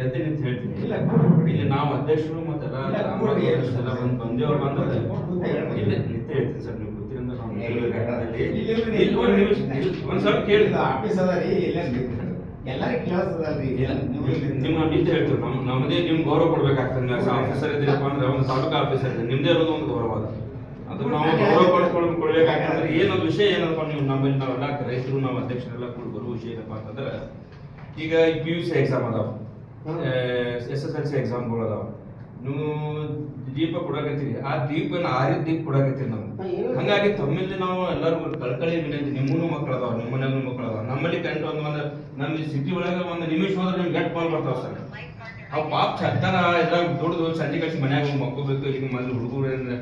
ಎದ್ದೆ ನಿಂತು ಹೇಳ್ತೀನಿ. ಇಲ್ಲಿ ನಾವು ಅಧ್ಯಕ್ಷರು ಮತ್ತೆಲ್ಲ ಬಂದೇವ್ರು ಬಂದ್ರೆ ಇಲ್ಲ ನಿಂತೆ ಹೇಳ್ತೀನಿ ಸರ್. ನೀವು ಗೊತ್ತಿರಿಂದ ನಾವು ಒಂದ್ ಸ್ವಲ್ಪ ಕೇಳಿ ಆಫೀಸ್ ಅದ ರೀ ಎಲ್ಲರಿಗೂ ಕೇಳಿಸ್ತದಲ್ರಿ. ನಿಮ್ಮ ನಿಂತೆ ಹೇಳ್ತೀವಿ. ನಮ್ಮದೇ ನಿಮ್ಗೆ ಗೌರವ ಕೊಡ್ಬೇಕಾಗ್ತದೆ. ಆಫೀಸರ್ ಇದ್ದೀರಪ್ಪ ಅಂದ್ರೆ ಒಂದು ತಾಲೂಕು ಆಫೀಸರ್ ಇದೆ, ನಿಮ್ದೇ ಇರೋದು ಒಂದು ಗೌರವ ಅದ. ಅದು ನಾವು ಗೌರವ ಕೊಡ್ಬೇಕಾಗ್ತಂದ್ರೆ ಏನೊಂದು ವಿಷಯ ಏನಪ್ಪ, ನೀವು ನಮ್ಮಲ್ಲಿ ನಾವೆಲ್ಲ ರೈತರು ನಾವು ಅಧ್ಯಕ್ಷರೆಲ್ಲ ಕೂಡ ಬರುವ ವಿಷಯ ಏನಪ್ಪಾ ಅಂತಂದ್ರೆ, ಈಗ PUC ಎಕ್ಸಾಮ್ ಅದಾವ, SSLC ಎಕ್ಸಾಮ್ಗಳು ಅದಾವ. ನೀವು ದೀಪ ಕೊಡಕತ್ತೀರಿ, ಆ ದೀಪನ ಆರಿದ ದೀಪ ಕೊಡಕತ್ತೀರಿ ನಾವು. ಹಂಗಾಗಿ ತಮ್ಮಲ್ಲಿ ನಾವು ಎಲ್ಲರೂ ಕಳ್ಕಳಿ ವಿನಂತಿ. ನಿಮ್ಮೂ ಮಕ್ಕಳು ಅದಾವ, ನಿಮ್ಮ ಮನೆಯಲ್ಲೂ ಮಕ್ಕಳು ಅದಾವ. ನಮ್ಮಲ್ಲಿ ಕಂಡು ಒಂದು ನಮ್ಮ ಸಿಟಿ ಒಳಗೆ ಒಂದು ನಿಮಿಷ ಹೋದ್ರೆ ನಿಮ್ಗೆ ಗೆಟ್ ಕಾಲ್ ಬರ್ತಾವ ಸರ್. ಅವು ಪಾಪ ಚತ್ತಾನ ಇದ್ರಾಗ ದುಡ್ದು ಸಂಜೆ ಕಳಿಸಿ ಮನ್ಯಾಗ ಮಕ್ಕೋಬೇಕು. ಈಗ ಮೊದಲು ಹುಡುಗರು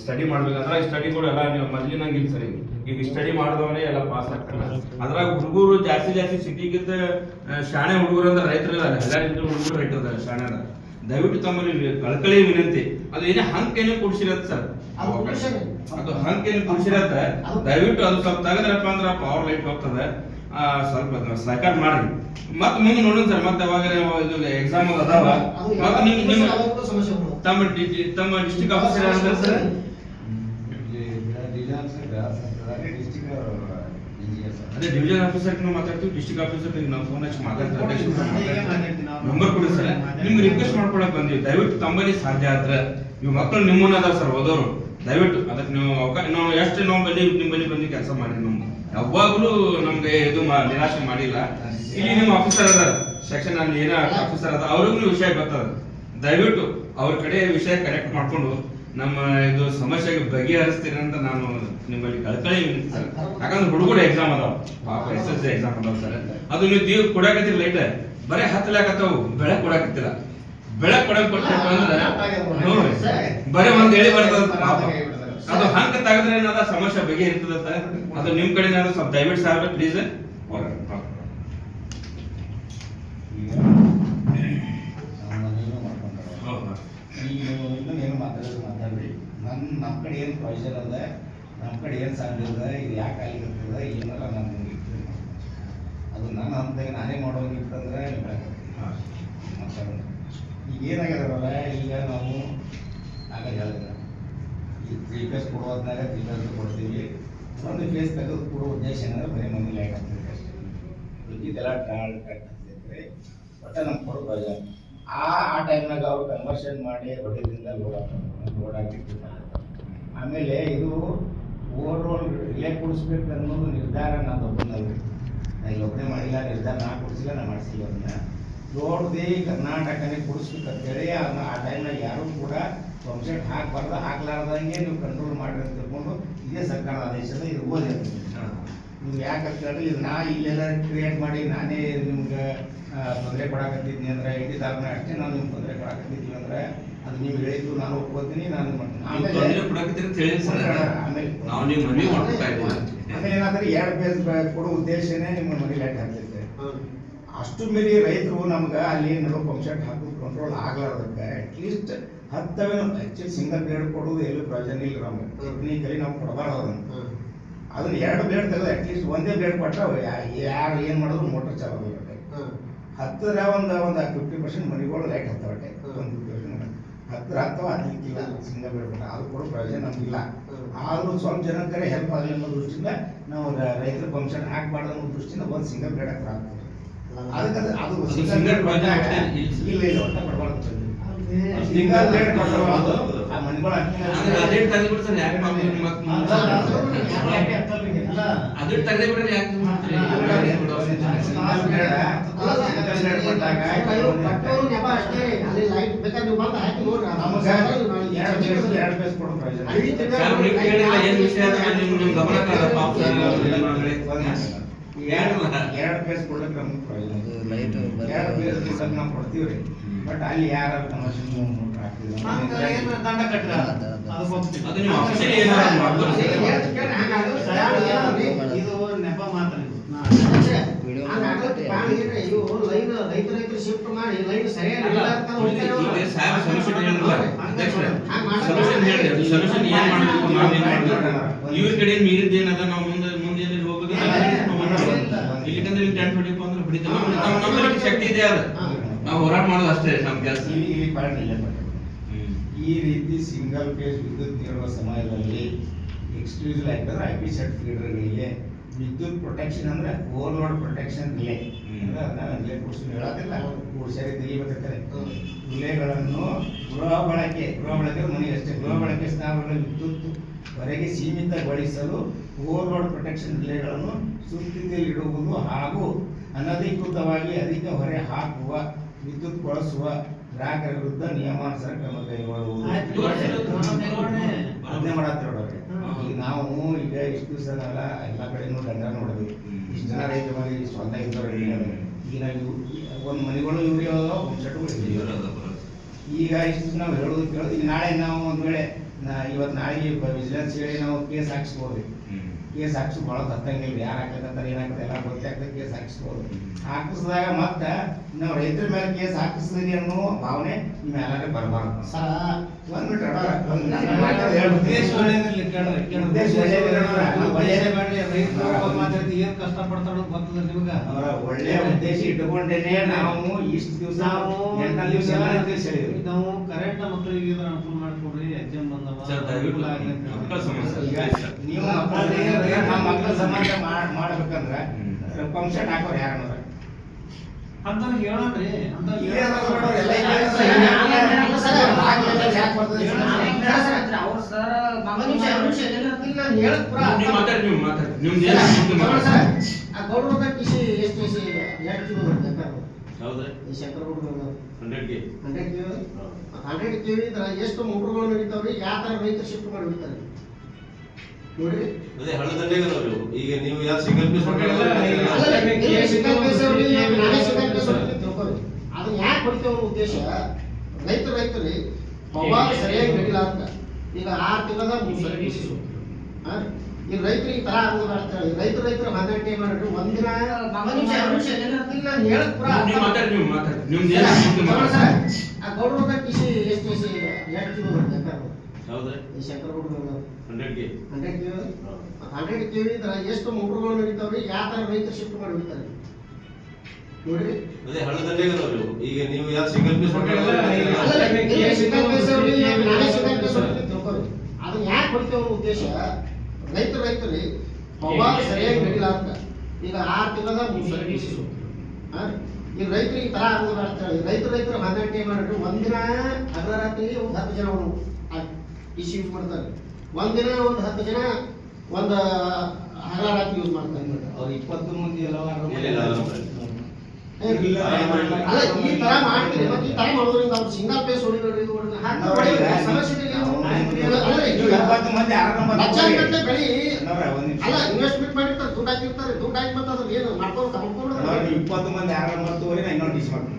ಸ್ಟಡಿ ಮಾಡ್ಬೇಕಂದ್ರೆ ಸ್ಟಡಿಗಳು ಎಲ್ಲ ನೀವು ಮೊದಲಿನಂಗೆ ಇಲ್ಲ ಸರ್. ಈಗ ಸ್ಟಡಿ ಮಾಡಿದವನೇ ಎಲ್ಲ ಪಾಸ್ ಆಗ್ತಾನೆ. ಅದ್ರಾಗ ಹುಡುಗರು ಜಾಸ್ತಿ ಸಿಟಿಗಿಂತ ಶಾಣೆ ಹುಡುಗರು ಅಂದ್ರೆ ರೈತರು ಎಲ್ಲ ಹುಡುಗರು ರೈತರು ಶಾಣೆ ಅದ. ದಯವಿಟ್ಟು ತಮ್ಮಲ್ಲಿ ಕಳ್ಕಳಿ ವಿನಂತಿ. ಅದು ಏನೇ ಹಂಕೇನೆ ಕುಡ್ಸಿರತ್ತ ಸರ್, ಅದು ಹಂಕೇನೆ ಕುಡ್ಸಿರತ್ತ. ದಯವಿಟ್ಟು ಅದು ಸ್ವಲ್ಪ ತೆಗದ್ರಪ್ಪ ಅಂದ್ರೆ ಪವರ್ ಲೈಟ್ ಹೋಗ್ತದೆ. ಸ್ವಲ್ಪ ಸಹಕಾರ ಮಾಡಿ. ಮತ್ತೆ ಮುಂದೆ ನೋಡೋಣ ಸರ್. ಮತ್ತೆ ಅವಾಗ ಇದು ಎಕ್ಸಾಮ್ ಅದಾವ. ಮತ್ತೆ ನಿಮ್ಮ ತಮ್ಮ ಡಿಸ್ಟ್ರಿಕ್ಟ್ ಆಫೀಸರ್ ಯಾರು ಸರ್? ಅದೇ ಡಿವಿಷನ್ ಆಫೀಸರ್ ಮಾತಾಡ್ತೀವಿ, ಡಿಸ್ಟ್ರಿಕ್ಟ್ ಆಫೀಸರ್ ನಾವು ಫೋನ್ ಹಚ್ಚಿ ಮಾತಾಡ್ತೀವಿ. ನಂಬರ್ ಕೊಡಿ ಸರ್. ನಿಮ್ಗೆ ರಿಕ್ವೆಸ್ಟ್ ಮಾಡ್ಕೊಳಕ್ ಬಂದಿವಿ. ದಯವಿಟ್ಟು ತಮ್ಮಲ್ಲಿ ಸಾಧ್ಯ ಆದ್ರೆ ಇವ್ ಮಕ್ಕಳು ನಿಮ್ಮನ್ನ ಅದಾವ ಸರ್, ಓದೋರು. ದಯವಿಟ್ಟು ಅದಕ್ಕೆ ನೀವು ಅವಕಾಶ ನಾವು ಎಷ್ಟು ನಾವು ನಿಮ್ಮಲ್ಲಿ ಬಂದು ಕೆಲಸ ಮಾಡಿ ನಾವು ಯಾವಾಗಲೂ ನಮ್ಗೆ ಇದು ನಿರಾಶೆ ಮಾಡಿಲ್ಲ. ಇಲ್ಲಿ ನಿಮ್ಮ ಆಫೀಸರ್ ಅದ ಸೆಕ್ಷನ್ ಅಲ್ಲಿ ಏನ ಆಫೀಸರ್ ಅದ, ಅವ್ರಿಗೂ ವಿಷಯ ಗೊತ್ತದ. ದಯವಿಟ್ಟು ಅವ್ರ ಕಡೆ ವಿಷಯ ಕರೆಕ್ಟ್ ಮಾಡ್ಕೊಂಡು ನಮ್ಮ ಇದು ಸಮಸ್ಯೆಗೆ ಬಗೆಹರಿಸ್ತೀರಿ ಅಂತ ನಾನು ನಿಮ್ಮಲ್ಲಿ ಕಳ್ಕಳಿ ಸರ್. ಯಾಕಂದ್ರೆ ಹುಡುಗರು ಎಕ್ಸಾಮ್ ಅದಾವ, ಪಾಪ SSLC ಎಕ್ಸಾಮ್ ಅದಾವ ಸರ್. ಅದು ನೀವು ದೀಪ ಕೊಡಾಕತ್ತಿರ ಲೈಟ್ ಬರೀ ಹತ್ತಲಾಕತ್ತಾವು, ಬೆಳಕ್ ಕೊಡಾಕತ್ತಿಲ್ಲ. ಬೆಳಕ್ ಕೊಡಕ್ ಕೊಟ್ಟಪ್ಪ ಅಂದ್ರೆ ನೋಡ್ರಿ ಬರೀ ಒಂದ್ ಹೇಳಿ ಬರ್ತದ. ಅದು ಹಂಗ ತೆಗೆದ್ರೆ ಏನದ ಸಮಸ್ಯೆ ಬಗೆಹರಿತದ. ಅದು ನಿಮ್ ಕಡೆ ಸ್ವಲ್ಪ ದಯವಿಟ್ಟು ಸಾಹೇಬ್ರೆ ಪ್ಲೀಸ್. ಏನು ಮಾತಾಡ್ರಿ. ನಮ್ಮ ಕಡೆ ಏನು ಪ್ರೊವಿಷನ್ ಅದ, ನಮ್ಮ ಕಡೆ ಏನು ಸಾಧ್ಯ ಅದ, ಇದು ಯಾಕೆ ಆಗಿರ್ತದ ಏನಾರ ನಾನು ಅದು ನನ್ನ ಹಂತದಾಗ ನಾನೇ ಮಾಡೋಂಗಿತ್ತಂದ್ರೆ ಮಾತಾಡೋಣ. ಈಗ ಏನಾಗ್ಯದಲ್ಲ, ಈಗ ನಾವು ಆಗ ಹೇಳಿದ್ರೆ ಈ 3 ಫೇಸ್ ಕೊಡುವುದ್ನಾಗ 3 ಫೇಸ್ ಕೊಡ್ತೀವಿ. ಒಂದು ಫೇಸ್ ತೆಗೆದು ಕೊಡೋ ಉದ್ದೇಶ ಏನಂದ್ರೆ ಬರೀ ಮನೆ ಲೈಟ್ ಆಗ್ತದೆ ಅಷ್ಟೇ. ಇದೆಲ್ಲ ಟಾಳ್ ಕಟ್ ಆಗ್ತೈತೆ. ಒಟ್ಟು ನಮ್ಗೆ ಕೊಡೋ ಪ್ರಯೋಜನ. ಆ ಟೈಮ್ನಾಗ ಅವ್ರು ಕನ್ವರ್ಷನ್ ಮಾಡಿ ಹೊಡೆದಿಂದ ಲೋಡ್ ಆಗಿರ್ತಾರೆ. ಆಮೇಲೆ ಇದು ಓವರ್ ಆಲ್ ರಿಲೇ ಕೊಡಿಸ್ಬೇಕು ಅನ್ನೋದು ನಿರ್ಧಾರ ನಾನು ಒಬ್ಬನಲ್ರಿ. ನಾ ಇಲ್ಲಿ ಒಬ್ಬನೇ ಮಾಡಿಲ್ಲ, ನಿರ್ಧಾರ ನಾ ಕೊಡಿಸಿಲ್ಲ, ನಾ ಮಾಡಿಸಿಲ್ಲ. ಅದನ್ನ ದೊಡ್ಡದೇ ಕರ್ನಾಟಕನೇ ಕೊಡಿಸ್ಬೇಕಂತೇಳಿ ಆ ಟೈಮ್ನಾಗ ಯಾರೂ ಕೂಡ ಪಂಪ್ಸೆಟ್ ಹಾಕಬಾರ್ದು, ಹಾಕ್ಲಾರ್ದಂಗೆ ನೀವು ಕಂಟ್ರೋಲ್ ಮಾಡಿ ಅಂತ ತಿಳ್ಕೊಂಡು ಇದೇ ಸರ್ಕಾರದ ಆದೇಶದ ಇದು ಓದಿದೆ. ನೀವು ಯಾಕಂತ ಹೇಳಿದ್ರೆ ಇದು ನಾ ಇಲ್ಲೆಲ್ಲ ಕ್ರಿಯೇಟ್ ಮಾಡಿ ನಾನೇ ನಿಮ್ಗೆ ತೊಂದರೆ ಕೊಡಾಕತ್ತಿದ್ನಿ ಅಂದ್ರೆ ಇಡೀ ತಾಲೂಕಿನ ಅಷ್ಟೇ ನಾನು ನಿಮ್ಗೆ ತೊಂದರೆ ಕೊಡಾಕತ್ತಿದ್ವಿ ಅಂದ್ರೆ ಅದು ನೀವು ಹೇಳಿದ್ದು ನಾನು ಒಪ್ಕೋತೀನಿ. ನಾನು ಆಮೇಲೆ ಏನಾದ್ರೆ 2 ಫೇಸ್ ಕೊಡೋ ಉದ್ದೇಶನೇ ನಿಮ್ಮ ಮನೆ ಲೈಟ್ ಹಾಕ್ತೈತೆ. ಅಷ್ಟು ಮೀರಿ ರೈತರು ನಮ್ಗೆ ಅಲ್ಲಿ ನಡು ಪಂಪ್ಸೆಟ್ ಹಾಕೋದು ಕಂಟ್ರೋಲ್ ಆಗ್ಲಾರ್ದಕ್ಕೆ ಅಟ್ಲೀಸ್ಟ್ 10 ಆಕ್ಚುಲಿ ಸಿಂಗಲ್ ಬ್ಲೇಡ್ ಕೊಡೋದು ಎಲ್ಲೂ ಪ್ರಯೋಜನ ಇಲ್ಲ. ನಮ್ಗೆ ಟೆಕ್ನಿಕಲಿ ನಾವು ಕೊಡಬಾರ್ದು ಅದನ್ನ 2 ಬ್ಲೇಡ್ ತೆಗೆದು ಅಟ್ಲೀಸ್ಟ್ ಒಂದೇ ಬ್ಲೇಡ್ ಕೊಟ್ಟರೆ ಯಾರು ಏನು ಮಾಡಿದ್ರು ಮೋಟರ್ ಚಾಲೂ ಆಗಬೇಕು. 10ರ ಒಂದು 50% ಮನೆಗಳು ಲೈಟ್ ಹತ್ತವಟ್ಟೆ, ಒಂದು 10 ಹತ್ತವ ಹತ್ತಲಿಕ್ಕಿಲ್ಲ ಸಿಂಗಲ್ ಬ್ಲೇಡ್ ಕೊಟ್ಟ. ಅದು ಕೂಡ ಪ್ರಯೋಜನ ನಮಗಿಲ್ಲ. ಆದರೂ ಸ್ವಲ್ಪ ಜನಕ್ಕೆ ಹೆಲ್ಪ್ ಆಗಲಿ ಅನ್ನೋ ದೃಷ್ಟಿಯಿಂದ ನಾವು ರೈತರ ಪಂಪ್ಸೆಟ್ ಹಾಕಬಾರ್ದು ಅನ್ನೋ ದೃಷ್ಟಿಯಿಂದ ಒಂದು ಸಿಂಗಲ್ ಬ್ಲೇಡ್ ಹತ್ರ ಆಗ್ತದೆ. ಅದಕ್ಕೆ ಅದು ಸಿಂಗಲ್ ಬ್ಲೇಡ್ ಇಲ್ಲ ಇಲ್ಲ ಒಟ್ಟ ಕೊಡಬಾರ್ದು. ಸಿಂಗಲ್ ಬ್ಲೇಡ್ ಕೊಟ್ಟರು ಆ ಮನೆಗಳು ಅದು ತೆಗೆದ್ಬಿಟ್ರೆ ಯಾಕೆ ಮಾಡ್ತೀರಿ? ಎರಡು ಫೇಸ್ ಕೊಡಕ್ಕೆ ನಮ್ಗೆ ಪ್ರಯೋಜನ. 2 ಫೇಸ್ ನಾವು ಕೊಡ್ತೀವ್ರಿ. ಬಟ್ ಅಲ್ಲಿ ಯಾರು ದಂಡ ಕಟ್ಟಿರ ಇದು ನೆಪ ಮಾತ್ರ. ರೈತರು ಶಿಫ್ಟ್ ಮಾಡಿ ಲೈನ್ ಸರಿಯಾಗಿ ಇವ್ರ ಕಡೆ ಮೀರಿದ ಏನದ ನಾವು ಮುಂದೆ ಹೋಗೋದು ಇಲ್ಲಿಕಂದ್ರೆ ಟೆಂಟ್ ಹೊಡಿಯಪ್ಪ ಅಂದ್ರೆ ಹೊಡಿತೀವಿ. ನಮ್ಮಲ್ಲಿ ಶಕ್ತಿ ಇದೆ. ಅದ ನಾವು ಹೋರಾಟ ಮಾಡೋದು ಅಷ್ಟೇ ನಮ್ಮ ಕೆಲಸ. ಇಲ್ಲಿ ಪಾಯಿಂಟ್ ಇಲ್ಲೇ ಬರ್ತದೆ. ಈ ರೀತಿ ಸಿಂಗಲ್ ಫೇಸ್ ವಿದ್ಯುತ್ ನೀಡುವ ಸಮಯದಲ್ಲಿ ಎಕ್ಸ್ಕ್ಲೂಸಿವ್ ಆಕ್ಟ್ ಅಂದ್ರೆ IP ಸೆಟ್ ಫೀಡರ್ಗಳಿಗೆ ವಿದ್ಯುತ್ ಪ್ರೊಟೆಕ್ಷನ್ ಅಂದ್ರೆ ಓವರ್ಲೋಡ್ ಪ್ರೊಟೆಕ್ಷನ್ ರಿಲೇ ಅಂದ್ರೆ ಅದನ್ನ ರಿಲೇ ಕೂಡಿಸಿ ಹೇಳೋದಿಲ್ಲ, ಕೂಡಿಸಿ ತೆಗಿಬೇಕಾಗ್ತದೆ. ರಿಲೇಗಳನ್ನು ಗೃಹ ಬಳಕೆ ಮನೆಗೆ ಅಷ್ಟೇ ಗೃಹ ಬಳಕೆ ಸ್ಥಾವರಗಳ ವಿದ್ಯುತ್ ವರೆಗೆ ಸೀಮಿತಗೊಳಿಸಲು ಓವರ್ಲೋಡ್ ಪ್ರೊಟೆಕ್ಷನ್ ರಿಲೇಗಳನ್ನು ಸುಸ್ಥಿತಿಯಲ್ಲಿಡುವುದು ಹಾಗೂ ಅನಧಿಕೃತವಾಗಿ ಅಧಿಕ ಹೊರೆ ಹಾಕುವ ವಿದ್ಯುತ್ ಬಳಸುವ ಗ್ರಾಹಕರ ವಿರುದ್ಧ ನಿಯಮಾನುಸಾರ ಕ್ರಮ ಕೈಗೊಳ್ಳುವುದು. ಅದನ್ನೇ ಮಾಡತ್ತಿರೋಡ್ರಿ. ಈಗ ನಾವು ಈಗ ಇಷ್ಟು ದಿವಸ ಎಲ್ಲ ಕಡೆನೂ ದಂಡ ನೋಡಿದ್ವಿ. ಇಷ್ಟು ಜನ ರೈತ ಮನೆ ಸ್ವಂತ ಇದ್ದವ್ರು ಈಗ ನಾವು ಒಂದು ಮನೆಗಳು ಇವ್ರಿ ಒಂದು ಸೆಟ್ಗಳು ಈಗ ಇಷ್ಟು ನಾವು ಹೇಳೋದು ಕೇಳೋದು. ಈಗ ನಾಳೆ ನಾವು ಒಂದು ವೇಳೆ ಇವತ್ತು ನಾಳೆಗೆ ವಿಜಿಲೆನ್ಸ್ ಹೇಳಿ ನಾವು ಕೇಸ್ ಹಾಕ್ಸ್ಬೋದು. ಕೇಸ್ ಹಾಕ್ಸಿ ಭಾಳ ಹತ್ತಂಗಿಲ್ಲ, ಯಾರು ಹಾಕಂತಾರೆ ಏನಾಗ್ತದೆ ಎಲ್ಲ ಗೊತ್ತಾಗ್ತದೆ. ಕೇಸ್ ಹಾಕಿಸ್ಬೋದು. ಹಾಕಿಸಿದಾಗ ಮತ್ತೆ ನಾವು ರೈತರ ಮೇಲೆ ಕೇಸ್ ಹಾಕಿಸ್ತೀವಿ ಅನ್ನೋ ಭಾವನೆ ನಿಮ್ಮ ಎಲ್ಲರೂ ಬರಬಾರ್ದು. ಒಂದ್ ಮಿನಿಟ್ ಏನ್ ಕಷ್ಟ ಪಡ್ತಾಡೋದು ಗೊತ್ತದ ನಿಮ್ಗೆ. ಒಳ್ಳೆ ಉದ್ದೇಶ ಇಟ್ಟುಕೊಂಡೇನೆ ನಾವು ಇಷ್ಟು ದಿವಸ ನಾವು ಕರೆಂಟ್ ಮಕ್ಕಳಿಗೆ ಅನುಕೂಲ ಮಾಡ್ಕೊಡ್ರಿ. ಎಕ್ಸಾಮ್ ಬಂದವ ನೀವು ಮಕ್ಕಳ ಸಂಬಂಧ ಮಾಡ್ಬೇಕಂದ್ರ ಪಂಪ್ ಸೆಟ್ ಹಾಕೋರು ಯಾರು ಅಂತ ಹೇಳೋಣ್ರಿ. ಅಂತ ಎಷ್ಟು ಮೋಟರ್ಗಳು ನಡೀತಾವ್ರಿ, ಯಾವ ತರ ರೈತರು ಶಿಫ್ಟ್ ಮಾಡಿ ಬಿಡ್ತಾರೆ ನೋಡ್ರಿ. ಅದೇ ಹಳ್ಳದಂಡೆಗಳು ಈಗ ನೀವು ಯಾವ ಸಿಂಗಲ್ ಪೀಸ್ ಅದನ್ನ ಯಾಕೆ ಹೊಡಿತೇವ ಉದ್ದೇಶ ರೈತರಿ ಪವಾರ ಸರಿಯಾಗಿ ನಡಿಲ್ಲ ಅಂತ. ಈಗ 6 ತಿಂಗಳ ಈಗ ರೈತರಿಗೆ ಈ ತರ ಆಗೋದು ಅಂತೇಳಿ ರೈತರು ಮಾತಾಡ್ತೇವೆ ಮಾಡ್ರಿ. ಒಂದಿನ ಗೌಡ್ರ ಕಿಸಿ ಎಷ್ಟು ಎಷ್ಟು ಮೋಟರ್ಗಳು ನಡೀತಾವ್ರಿ, ಯಾವ ತರ ರೈತರು ಶಿಫ್ಟ್ ಮಾಡಿ ಬಿಡ್ತಾರೆ ನೋಡ್ರಿ. ಅದೇ ಹಳ್ಳದಂಡೆಗಳು ಈಗ ನೀವು ಯಾವ ಸಿಂಗಲ್ ಪೀಸ್ ಅದನ್ನ ಯಾಕೆ ಹೊಡಿತೇವ ಉದ್ದೇಶ ರೈತರಿ ಪವಾರ ಸರಿಯಾಗಿ ನಡಿಲ್ಲ ಅಂತ. ಈಗ 6 ತಿಂಗಳ ಈಗ ರೈತರಿಗೆ ತರ ಆಗೋದು ಅಂತೇಳಿ ರೈತರು ಮಾತಾಡ್ತೇವೆ ಮಾಡ್ರಿ. ಒಂದಿನ ಅರ್ಧರಾತ್ರಿ ಒಂದು 10 ಜನ ಇಶ್ಯೂ ಯೂಸ್ ಮಾಡ್ತಾರೆ. ಒಂದಿನ ಒಂದು 10 ಜನ ಒಂದು ಹಗರಾತ್ರಿ ಯೂಸ್ ಮಾಡ್ತಾರೆ. ಅವ್ರು 20 ಮಂದಿ ಎಲ್ಲ ಈ ತರ ಮಾಡ್ತೀರಿ. ಮತ್ತೆ ಈ ತರ ಮಾಡೋದ್ರಿಂದ ಅವ್ರು ಸಿಂಗಲ್ ಪೇಸ್ ಹೊಡಿಬೇಡ್ರಿ. ಸಮಸ್ಯೆ ಬೆಳಿ ಅಲ್ಲ ಇನ್ವೆಸ್ಟ್ಮೆಂಟ್ ಮಾಡಿರ್ತಾರೆ, ದುಡ್ಡು ಹಾಕಿರ್ತಾರೆ. ದುಡ್ಡು ಹಾಕಿ ಮತ್ತೆ ಅದ್ರ ಏನು ಮಾಡ್ಕೊಂಡು 20 ಮಂದಿ 6 ನಂಬರ್ ತಗೋರಿ, ನಾ ಇನ್ನೊಂದು ಡಿಸ್ ಮಾಡ್ತೀನಿ.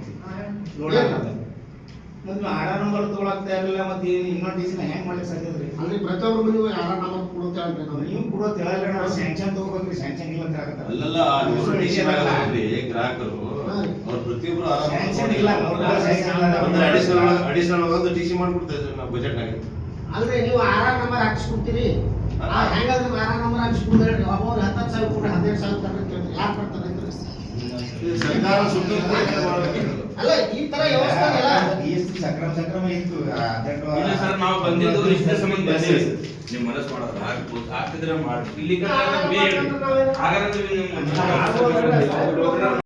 ಮತ್ತೆ 6 ನಂಬರ್ ತಗೊಳಕ್ತಾ ಇರಲಿಲ್ಲ, ಮತ್ತೆ ಇನ್ನೊಂದು ಡಿಸ್ ಹೆಂಗ್ ಮಾಡ್ಲಿಕ್ಕೆ ಸಾಧ್ಯ ಅದ್ರಿ? ಅಂದ್ರೆ ಪ್ರತಿಯೊಬ್ಬರು ನೀವು 6 ನಂಬರ್ ಕೊಡುತ್ತೆ ಹೇಳ್ರಿ. ನೀವು ಕೊಡೋದು ಹೇಳಲ್ಲ, ನಾವು ಸ್ಯಾಂಕ್ಷನ್ ತಗೋಬೇಕ್ರಿ. ಸ್ಯಾಂಕ್ಷನ್ ಇಲ್ಲ ಅಂತ ಹೇಳಕತ್ತಾರ. ಅಲ್ಲಲ್ಲ ಗ್ರಾಹಕರು ಅವ್ರು ಪ್ರತಿಯೊಬ್ರು ಸ್ಯಾಂಕ್ಷನ್ ಇಲ್ಲ, ಅಡಿಷನಲ್ ಒಂದು ಟಿ ಸಿ ಮಾಡ್ಕೊಡ್ತೇವೆ ನಾವು ಬಜೆಟ್ ನಾಗ. ಅಂದ್ರೆ ನೀವು 6 ನಂಬರ್ ಹಾಕಿಸ್ಕೊಡ್ತೀರಿ. ಹೆಂಗಾದ್ರೆ 6 ನಂಬರ್ ಹಾಕಿಸ್ಕೊಂಡು ಹೇಳ್ರಿ. ಒಬ್ಬರು 10,000 ಕೊಟ್ಟು 12,000 ತಗೊಂಡು ಕೇಳ್ತಾರೆ. ಯಾರು ಕೊಡ್ತಾರೆ ರೈತರು? ಸರ್ಕಾರ ಸುಟ್ಟು ಅಲ್ಲ ಈ ತರ ವ್ಯವಸ್ಥೆ ಎಲ್ಲ ಎಷ್ಟು ಸಕ್ರಮ ಇತ್ತು. ಇಲ್ಲ ಸರ್, ನಾವು ಬಂದಿದ್ದು ಇಷ್ಟೇ ಸಂಬಂಧ ಬಂದಿವಿ. ನಿಮ್ಮ ಮನಸ್ಸು ಮಾಡೋದು ಆಗ್ತಿದ್ರೆ ಮಾಡಿ ಇಲ್ಲಿ ಹಾಗಾದ್ರೆ